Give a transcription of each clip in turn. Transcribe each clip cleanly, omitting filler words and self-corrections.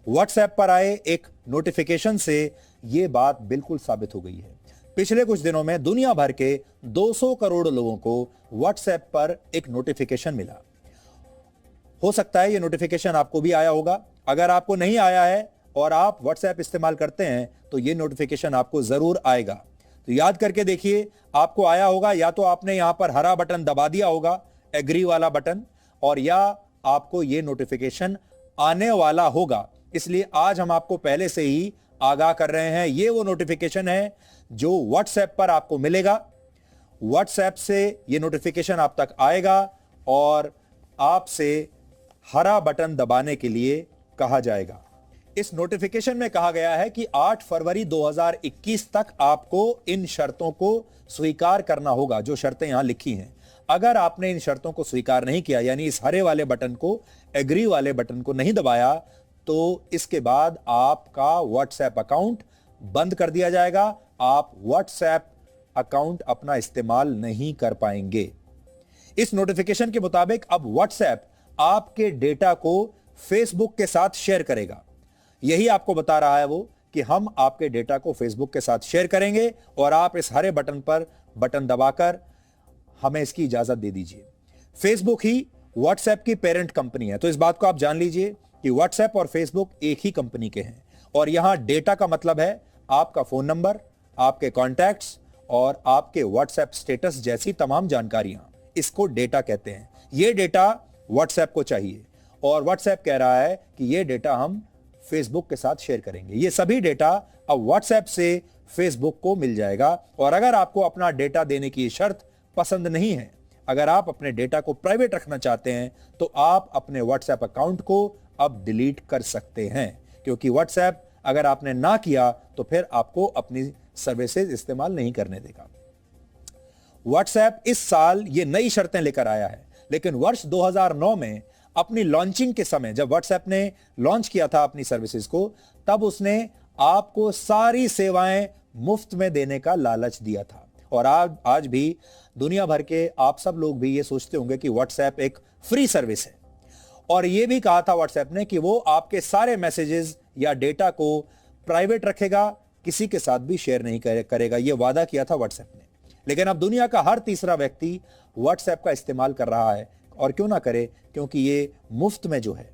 WhatsApp पर आए एक नोटिफिकेशन से यह बात बिल्कुल साबित हो गई है। पिछले कुछ दिनों में दुनिया भर के 200 करोड़ लोगों को व्हाट्सएप पर एक नोटिफिकेशन मिला। हो सकता है यह नोटिफिकेशन आपको भी आया होगा। अगर आपको नहीं आया है और आप व्हाट्सएप इस्तेमाल करते हैं तो यह नोटिफिकेशन आपको जरूर आएगा। तो याद करके देखिए, आपको आया होगा, या तो आपने यहां पर हरा बटन दबा दिया होगा, एग्री वाला बटन, और या आपको यह नोटिफिकेशन आने वाला होगा। इसलिए आज हम आपको पहले से ही आगाह कर रहे हैं। यह वो नोटिफिकेशन है जो व्हाट्सएप पर आपको मिलेगा। व्हाट्सएप से यह नोटिफिकेशन आप तक आएगा और आपसे हरा बटन दबाने के लिए कहा जाएगा। इस नोटिफिकेशन में कहा गया है कि 8 फरवरी 2021 तक आपको इन शर्तों को स्वीकार करना होगा, जो शर्तें यहां लिखी हैं। अगर आपने इन शर्तों को स्वीकार नहीं किया, यानी इस हरे वाले बटन को, एग्री वाले बटन को नहीं दबाया, तो इसके बाद आपका व्हाट्सएप अकाउंट बंद कर दिया जाएगा। आप व्हाट्सएप अकाउंट अपना इस्तेमाल नहीं कर पाएंगे। इस नोटिफिकेशन के मुताबिक अब व्हाट्सएप आपके डेटा को फेसबुक के साथ शेयर करेगा। यही आपको बता रहा है वो कि हम आपके डेटा को फेसबुक के साथ शेयर करेंगे और आप इस हरे बटन पर बटन दबाकर हमें इसकी इजाजत दे दीजिए। फेसबुक ही व्हाट्सएप की पेरेंट कंपनी है, तो इस बात को आप जान लीजिए कि व्हाट्सएप और फेसबुक एक ही कंपनी के हैं। और यहां डेटा का मतलब है आपका फोन नंबर, आपके कॉन्टैक्ट्स और आपके व्हाट्सएप स्टेटस जैसी तमाम जानकारियां, इसको डेटा कहते हैं। यह डेटा व्हाट्सएप को चाहिए और व्हाट्सएप कह रहा है कि यह डेटा हम फेसबुक के साथ शेयर करेंगे। यह सभी डेटा अब व्हाट्सएप से फेसबुक को मिल जाएगा। और अगर आपको अपना डेटा देने की शर्त पसंद नहीं है, अगर आप अपने डेटा को प्राइवेट रखना चाहते हैं, तो आप अपने व्हाट्सएप अकाउंट को अब डिलीट कर सकते हैं, क्योंकि व्हाट्सएप अगर आपने ना किया तो फिर आपको अपनी सर्विसेज इस्तेमाल नहीं करने देगा। व्हाट्सएप इस साल ये नई शर्तें लेकर आया है, लेकिन वर्ष 2009 में अपनी लॉन्चिंग के समय, जब व्हाट्सएप ने लॉन्च किया था अपनी सर्विसेज को, तब उसने आपको सारी सेवाएं मुफ्त में देने का लालच दिया था। और आज भी दुनिया भर के आप सब लोग भी ये सोचते होंगे कि व्हाट्सएप एक फ्री सर्विस है। और यह भी कहा था व्हाट्सएप ने कि वो आपके सारे मैसेजेस या डेटा को प्राइवेट रखेगा, किसी के साथ भी शेयर नहीं करेगा। यह वादा किया था व्हाट्सएप ने। लेकिन अब दुनिया का हर तीसरा व्यक्ति व्हाट्सएप का इस्तेमाल कर रहा है, और क्यों ना करे, क्योंकि ये मुफ्त में जो है।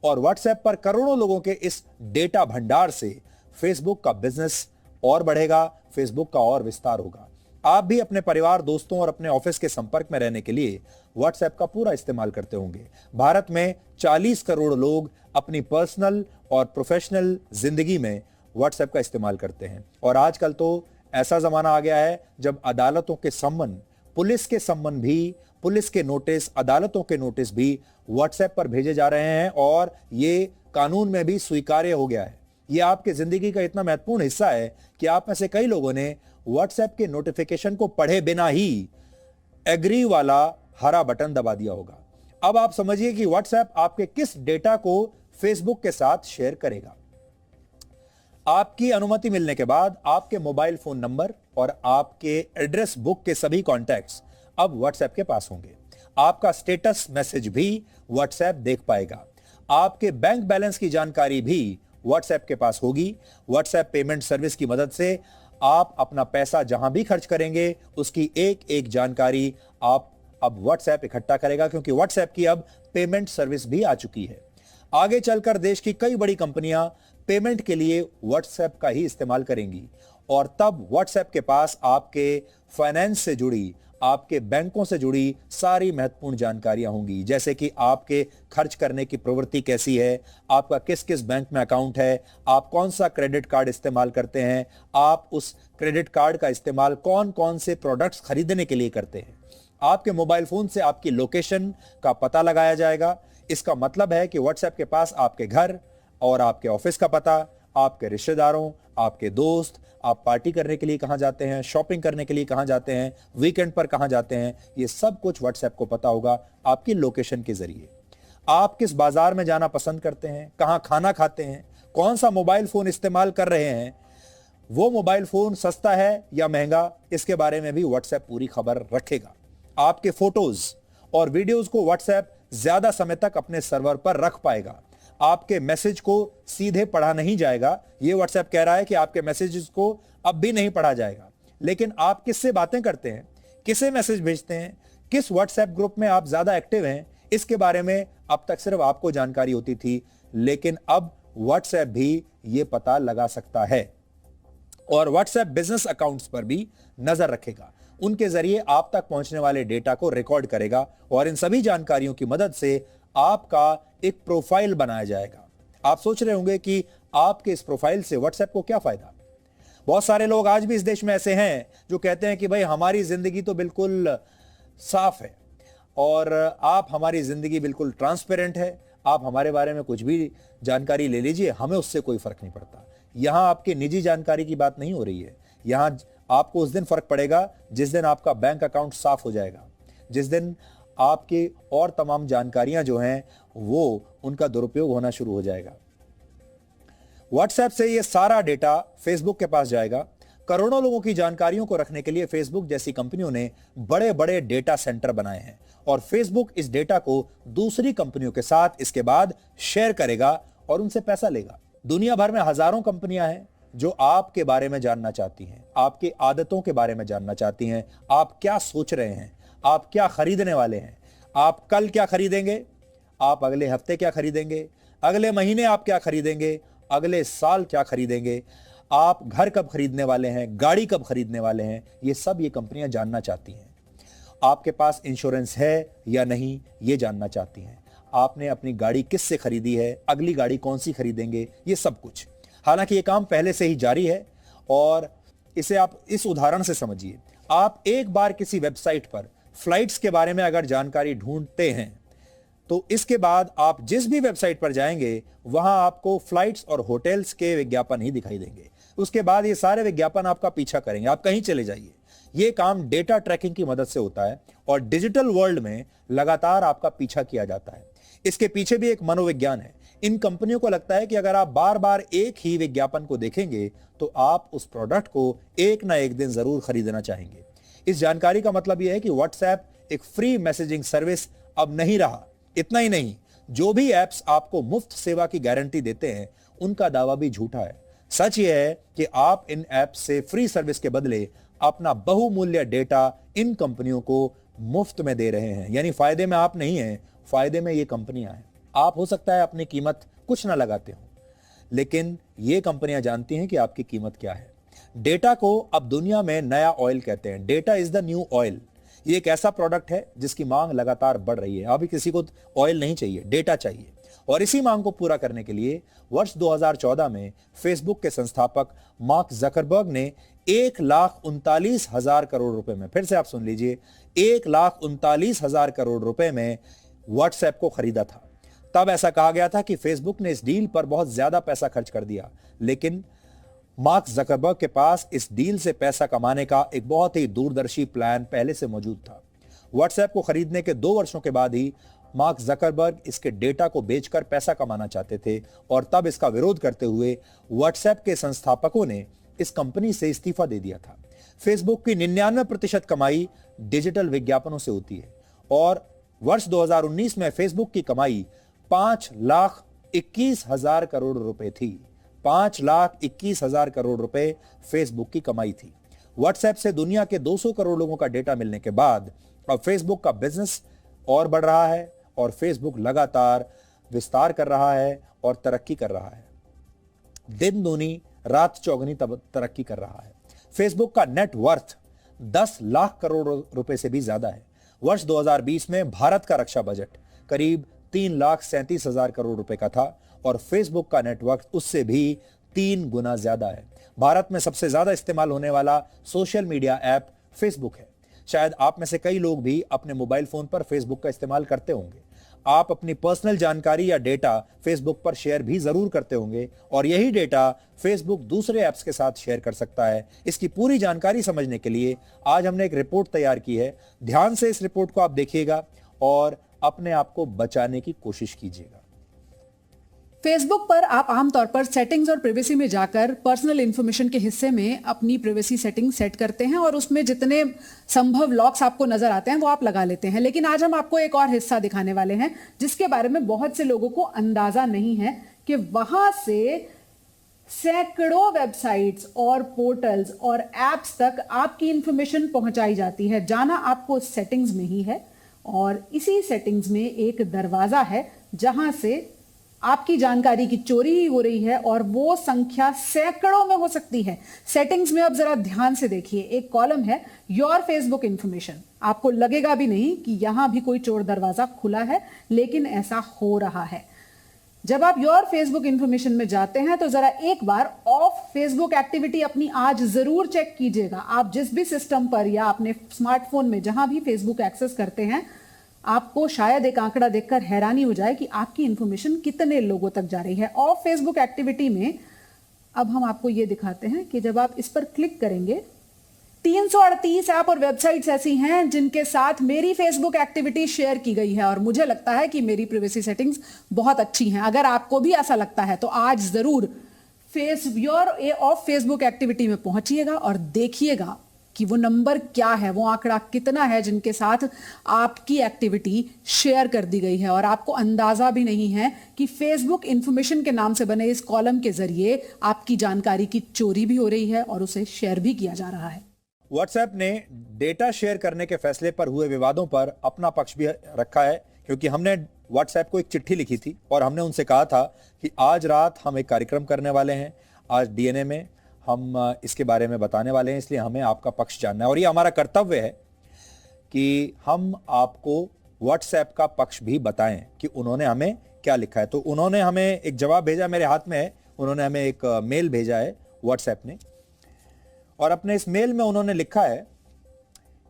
और व्हाट्सएप पर करोड़ों लोगों के इस डेटा भंडार से फेसबुक का बिजनेस और बढ़ेगा, फेसबुक का और विस्तार होगा। आप भी अपने परिवार, दोस्तों और अपने ऑफिस के संपर्क में रहने के लिए व्हाट्सएप का पूरा इस्तेमाल करते होंगे। भारत में 40 करोड़ लोग अपनी पर्सनल और प्रोफेशनल जिंदगी में व्हाट्सएप का इस्तेमाल करते हैं। और आजकल तो ऐसा जमाना आ गया है जब अदालतों के सम्मन, पुलिस के सम्मन भी, पुलिस के नोटिस, अदालतों के नोटिस भी व्हाट्सएप पर भेजे जा रहे हैं, और ये कानून में भी स्वीकार्य हो गया है। ये आपके जिंदगी का इतना महत्वपूर्ण हिस्सा है कि आप में से कई लोगों ने व्हाट्सएप के नोटिफिकेशन को पढ़े बिना ही एग्री वाला हरा बटन दबा दिया होगा। अब आप समझिए कि व्हाट्सएप आपके किस डेटा को फेसबुक के साथ शेयर करेगा। आपकी अनुमति मिलने के बाद आपके मोबाइल फोन नंबर और आपके एड्रेस बुक के सभी कॉन्टैक्ट्स अब व्हाट्सएप के पास होंगे। आपका स्टेटस मैसेज भी व्हाट्सएप देख पाएगा। आपके बैंक बैलेंस की जानकारी भी व्हाट्सएप के पास होगी। व्हाट्सएप पेमेंट सर्विस की मदद से आप अपना पैसा जहां भी खर्च करेंगे, उसकी एक एक जानकारी आप अब व्हाट्सएप इकट्ठा करेगा, क्योंकि व्हाट्सएप की अब पेमेंट सर्विस भी आ चुकी है। आगे चलकर देश की कई बड़ी कंपनियां पेमेंट के लिए व्हाट्सएप का ही इस्तेमाल करेंगी, और तब व्हाट्सएप के पास आपके फाइनेंस से जुड़ी, आपके बैंकों से जुड़ी सारी महत्वपूर्ण जानकारियां होंगी, जैसे कि आपके खर्च करने की प्रवृत्ति कैसी है, आपका किस किस बैंक में अकाउंट है, आप कौन सा क्रेडिट कार्ड इस्तेमाल करते हैं, आप उस क्रेडिट कार्ड का इस्तेमाल कौन कौन से प्रोडक्ट्स खरीदने के लिए करते हैं। आपके मोबाइल फोन से आपकी लोकेशन का पता लगाया जाएगा। इसका मतलब है कि व्हाट्सएप के पास आपके घर और आपके ऑफिस का पता, आपके रिश्तेदारों, आपके दोस्त, आप पार्टी करने के लिए कहां जाते हैं, शॉपिंग करने के लिए कहां जाते हैं, वीकेंड पर कहां जाते हैं, ये सब कुछ व्हाट्सएप को पता होगा आपकी लोकेशन के जरिए। आप किस बाजार में जाना पसंद करते हैं, कहां खाना खाते हैं, कौन सा मोबाइल फोन इस्तेमाल कर रहे हैं, वो मोबाइल फोन सस्ता है या महंगा, इसके बारे में भी व्हाट्सएप पूरी खबर रखेगा। आपके फोटोज और वीडियोज को व्हाट्सएप ज्यादा समय तक अपने सर्वर पर रख पाएगा। आपके मैसेज को सीधे पढ़ा नहीं जाएगा। ये व्हाट्सएप कह रहा है कि आपके मैसेजेस को अब भी नहीं पढ़ा जाएगा। लेकिन आप किससे बातें करते हैं, किसे मैसेज भेजते हैं, किस व्हाट्सएप ग्रुप में आप ज्यादा एक्टिव हैं, इसके बारे में अब तक सिर्फ आपको जानकारी होती थी, लेकिन अब व्हाट्सएप भी ये पता लगा सकता है और व्हाट्सएप बिजनेस अकाउंट्स पर भी नजर रखेगा। उनके जरिए आप तक पहुंचने वाले डेटा को रिकॉर्ड करेगा और इन सभी जानकारियों की मदद से आपका एक प्रोफाइल बनाया जाएगा। आप सोच रहे होंगे कि आपके इस प्रोफाइल से व्हाट्सएप को क्या फायदा। बहुत सारे लोग आज भी इस देश में ऐसे हैं जो कहते हैं कि भाई हमारी जिंदगी तो बिल्कुल साफ है और आप हमारी जिंदगी बिल्कुल ट्रांसपेरेंट है, आप हमारे बारे में कुछ भी जानकारी ले लीजिए, हमें उससे कोई फर्क नहीं पड़ता। यहां आपकी निजी जानकारी की बात नहीं हो रही है। यहां आपको उस दिन फर्क पड़ेगा जिस दिन आपका बैंक अकाउंट साफ हो जाएगा, जिस दिन आपकी और तमाम जानकारियां जो हैं वो उनका दुरुपयोग होना शुरू हो जाएगा। व्हाट्सएप से ये सारा डेटा फेसबुक के पास जाएगा। करोड़ों लोगों की जानकारियों को रखने के लिए फेसबुक जैसी कंपनियों ने बड़े बड़े डेटा सेंटर बनाए हैं और फेसबुक इस डेटा को दूसरी कंपनियों के साथ इसके बाद शेयर करेगा और उनसे पैसा लेगा। दुनिया भर में हजारों कंपनियां हैं जो आपके बारे में जानना चाहती हैं, आपकी आदतों के बारे में जानना चाहती हैं, आप क्या सोच रहे हैं, आप क्या खरीदने वाले हैं, आप कल क्या खरीदेंगे, आप अगले हफ्ते क्या खरीदेंगे, अगले महीने आप क्या खरीदेंगे, अगले साल क्या खरीदेंगे, आप घर कब खरीदने वाले हैं, गाड़ी कब खरीदने वाले हैं, ये सब ये कंपनियां जानना चाहती हैं। आपके पास इंश्योरेंस है या नहीं ये जानना चाहती हैं। आपने अपनी गाड़ी किससे खरीदी है, अगली गाड़ी कौन सी खरीदेंगे, ये सब कुछ। हालांकि ये काम पहले से ही जारी है और इसे आप इस उदाहरण से समझिए। आप एक बार किसी वेबसाइट पर फ्लाइट्स के बारे में अगर जानकारी ढूंढते हैं तो इसके बाद आप जिस भी वेबसाइट पर जाएंगे वहां आपको फ्लाइट्स और होटल्स के विज्ञापन ही दिखाई देंगे। उसके बाद ये सारे विज्ञापन आपका पीछा करेंगे, आप कहीं चले जाइए। ये काम डेटा ट्रैकिंग की मदद से होता है और डिजिटल वर्ल्ड में लगातार आपका पीछा किया जाता है। इसके पीछे भी एक मनोविज्ञान है। इन कंपनियों को लगता है कि अगर आप बार बार एक ही विज्ञापन को देखेंगे तो आप उस प्रोडक्ट को एक ना एक दिन जरूर खरीदना चाहेंगे। इस जानकारी का मतलब यह है कि व्हाट्सएप एक फ्री मैसेजिंग सर्विस अब नहीं रहा। इतना ही नहीं, जो भी एप्स आपको मुफ्त सेवा की गारंटी देते हैं उनका दावा भी झूठा है। सच यह है कि आप इन ऐप्स से फ्री सर्विस के बदले अपना बहुमूल्य डेटा इन कंपनियों को मुफ्त में दे रहे हैं। यानी फायदे में आप नहीं हैं, फायदे में ये कंपनियां हैं। आप हो सकता है अपनी कीमत कुछ ना लगाते हो, लेकिन ये कंपनियां जानती हैं कि आपकी कीमत क्या है। डेटा को अब दुनिया में नया ऑयल कहते हैं। Data is the new oil. ये एक ऐसा प्रोडक्ट है जिसकी मांग लगातार बढ़ रही है। अभी किसी को ऑयल नहीं चाहिए, डेटा चाहिए। और इसी मांग को पूरा करने के लिए वर्ष 2014 में फेसबुक के संस्थापक मार्क जकरबर्ग ने 1,39,000 करोड़ रुपए में, फिर से आप सुन लीजिए, 1,39,000 करोड़ रुपए में व्हाट्सएप को खरीदा था। तब ऐसा कहा गया था कि फेसबुक ने इस डील पर बहुत ज्यादा पैसा खर्च कर दिया, लेकिन मार्क जकरबर्ग के पास इस डील से पैसा कमाने का एक बहुत ही दूरदर्शी प्लान पहले से मौजूद था। व्हाट्सएप को खरीदने के 2 वर्षों के बाद ही मार्क जकरबर्ग इसके डेटा को बेचकर पैसा कमाना चाहते थे और तब इसका विरोध करते हुए व्हाट्सएप के संस्थापकों ने इस कंपनी से इस्तीफा दे दिया था। फेसबुक की 99% कमाई डिजिटल विज्ञापनों से होती है और वर्ष 2019 में फेसबुक की कमाई 5,21,000 करोड़ रुपए थी। 5,21,000 करोड़ रुपए फेसबुक की कमाई थी। व्हाट्सएप से दुनिया के 200 करोड़ लोगों का डेटा मिलने के बाद अब फेसबुक का बिजनेस और बढ़ रहा है और फेसबुक लगातार विस्तार कर रहा है और तरक्की कर रहा है। दिन दूनी रात चौगनी तरक्की कर रहा है। फेसबुक का नेट वर्थ 10 लाख करोड़ रुपए से भी ज्यादा है। वर्ष 2020 में भारत का रक्षा बजट करीब 3,37,000 करोड़ रुपए का था और फेसबुक का नेटवर्क उससे भी 3 गुना ज्यादा है। भारत में सबसे ज्यादा इस्तेमाल होने वाला सोशल मीडिया ऐप फेसबुक है। शायद आप में से कई लोग भी अपने मोबाइल फोन पर फेसबुक का इस्तेमाल करते होंगे। आप अपनी पर्सनल जानकारी या डेटा फेसबुक पर शेयर भी जरूर करते होंगे और यही डेटा फेसबुक दूसरे ऐप्स के साथ शेयर कर सकता है। इसकी पूरी जानकारी समझने के लिए आज हमने एक रिपोर्ट तैयार की है। ध्यान से इस रिपोर्ट को आप देखिएगा और अपने आप को बचाने की कोशिश कीजिएगा। फेसबुक पर आप आमतौर पर सेटिंग्स और प्राइवेसी में जाकर पर्सनल इंफॉर्मेशन के हिस्से में अपनी प्राइवेसी सेटिंग सेट करते हैं और उसमें जितने संभव लॉक्स आपको नजर आते हैं वो आप लगा लेते हैं। लेकिन आज हम आपको एक और हिस्सा दिखाने वाले हैं जिसके बारे में बहुत से लोगों को अंदाजा नहीं है कि वहां से सैकड़ों वेबसाइट्स और पोर्टल्स और एप्स तक आपकी इंफॉर्मेशन पहुंचाई जाती है। जाना आपको सेटिंग्स में ही है और इसी सेटिंग्स में एक दरवाजा है जहां से आपकी जानकारी की चोरी हो रही है और वो संख्या सैकड़ों में हो सकती है। सेटिंग्स में अब जरा ध्यान से देखिए, एक कॉलम है योर फेसबुक इंफॉर्मेशन। आपको लगेगा भी नहीं कि यहां भी कोई चोर दरवाजा खुला है, लेकिन ऐसा हो रहा है। जब आप योर फेसबुक इंफॉर्मेशन में जाते हैं तो जरा एक बार ऑफ फेसबुक एक्टिविटी अपनी आज जरूर चेक कीजिएगा। आप जिस भी सिस्टम पर या अपने स्मार्टफोन में जहां भी फेसबुक एक्सेस करते हैं, आपको शायद एक आंकड़ा देखकर हैरानी हो जाए कि आपकी इंफॉर्मेशन कितने लोगों तक जा रही है। ऑफ फेसबुक एक्टिविटी में अब हम आपको यह दिखाते हैं कि जब आप इस पर क्लिक करेंगे, 338 ऐप और वेबसाइट्स ऐसी हैं जिनके साथ मेरी फेसबुक एक्टिविटी शेयर की गई है और मुझे लगता है कि मेरी प्राइवेसी सेटिंग्स बहुत अच्छी हैं। अगर आपको भी ऐसा लगता है तो आज जरूर योर ऑफ फेसबुक एक्टिविटी में पहुंचिएगा और देखिएगा कि वो नंबर क्या है, वो आंकड़ा कितना है जिनके साथ आपकी एक्टिविटी शेयर कर दी गई है। और आपको अंदाजा भी नहीं है कि फेसबुक इंफॉर्मेशन के नाम से बने इस कॉलम के जरिए आपकी जानकारी की चोरी भी हो रही है और उसे शेयर भी किया जा रहा है। व्हाट्सएप ने डेटा शेयर करने के फैसले पर हुए विवादों पर अपना पक्ष भी रखा है, क्योंकि हमने व्हाट्सएप को एक चिट्ठी लिखी थी और हमने उनसे कहा था कि आज रात हम एक कार्यक्रम करने वाले हैं, आज डीएनए में हम इसके बारे में बताने वाले हैं, इसलिए हमें आपका पक्ष जानना है और ये हमारा कर्तव्य है कि हम आपको व्हाट्सएप का पक्ष भी बताएं कि उन्होंने हमें क्या लिखा है। तो उन्होंने हमें एक जवाब भेजा, मेरे हाथ में है, उन्होंने हमें एक मेल भेजा है व्हाट्सएप ने, और अपने इस मेल में उन्होंने लिखा है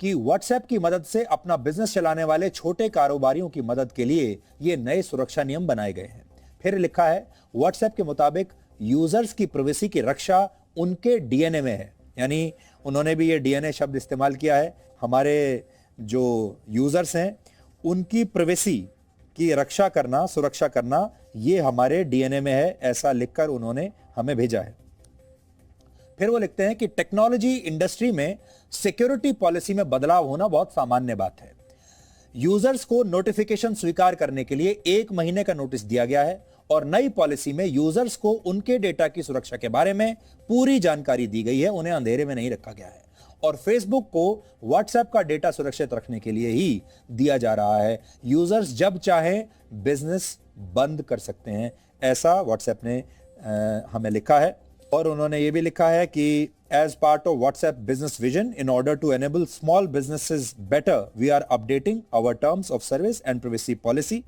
कि व्हाट्सएप की मदद से अपना बिजनेस चलाने वाले छोटे कारोबारियों की मदद के लिए ये नए सुरक्षा नियम बनाए गए हैं। फिर लिखा है व्हाट्सएप के मुताबिक यूजर्स की प्राइवेसी की रक्षा उनके डीएनए में है। यानी उन्होंने भी ये डीएनए शब्द इस्तेमाल किया है। हमारे जो यूजर्स हैं उनकी प्राइवेसी की रक्षा करना, सुरक्षा करना, ये हमारे डीएनए में है, ऐसा लिखकर उन्होंने हमें भेजा है। फिर वो लिखते हैं कि टेक्नोलॉजी इंडस्ट्री में सिक्योरिटी पॉलिसी में बदलाव होना बहुत सामान्य बात है। यूजर्स को नोटिफिकेशन स्वीकार करने के लिए 1 महीने का नोटिस दिया गया है और नई पॉलिसी में यूजर्स को उनके डेटा की सुरक्षा के बारे में पूरी जानकारी दी गई है, उन्हें अंधेरे में नहीं रखा गया है। और फेसबुक को व्हाट्सएप का डेटा सुरक्षित रखने के लिए ही दिया जा रहा है। यूजर्स जब चाहें बिजनेस बंद कर सकते हैं, ऐसा व्हाट्सएप ने हमें लिखा है। और उन्होंने ये भी लिखा है कि as part of WhatsApp business vision, in order to enable small businesses better, we are updating our terms of service and privacy policy.